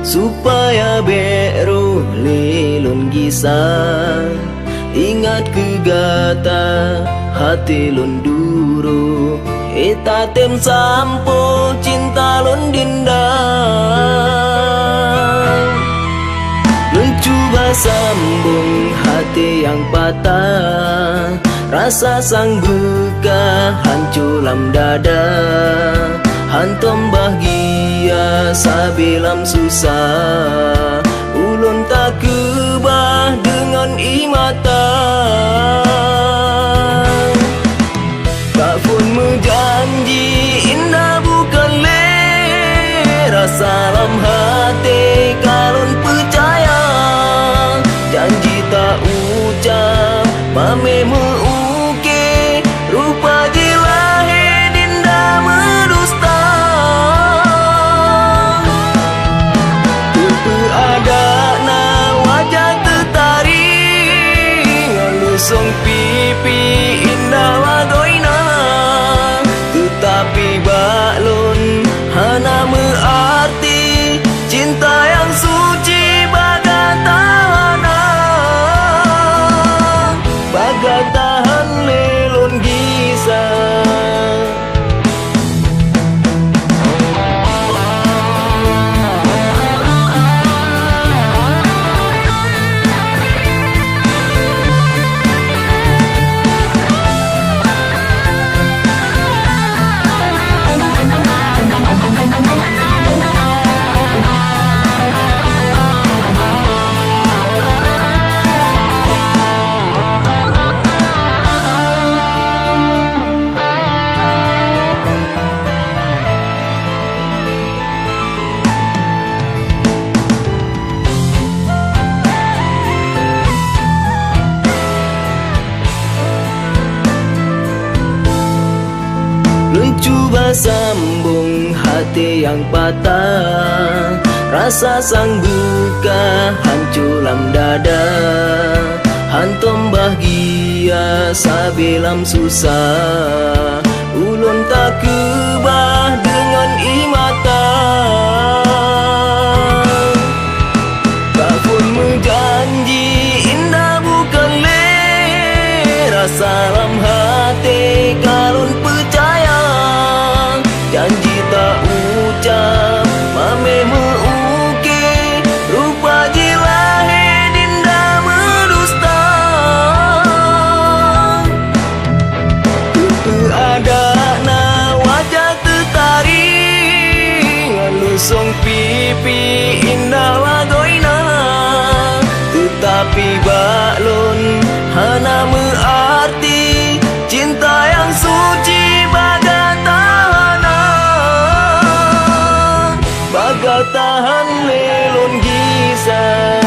supaya beru lelun gisah. Ingat kegata hati lun duru, eta tem sampo cinta lun dinda. Lun cuba sambung hati yang patah, rasa sang buka hancur lam dada. Hantom bahagia sabilam susah, ulun tak kebah dengan imata. Kak pun menjanji indah bukan le, rasa lam hati kalun percaya. Janji tak ucap mame meuke, rupa jilahe dinda medusta. Ada na wajah tertarik, ngelusung pipi indah wagoina. Tetapi baklun hana mengerti cinta yang suci bagatana. Bagatahan lelun gisah. Lun cuba sambung hati yang patah, rasa sang buka hancur lam dada. Hantom bahagia sabilam susah, ulun tak kebah dengan imata. Kak pun menjanji indah bukan le, rasa lam hati kalun percaya. Janji tak ucap mame meuke, rupa jilahe dinda medusta. Ada na wajah tertarik, ngelusung pipi indah wagoina. Tetapi baklun hana mengerti cinta yang suci bagatana. Bagatahan lelun gisah.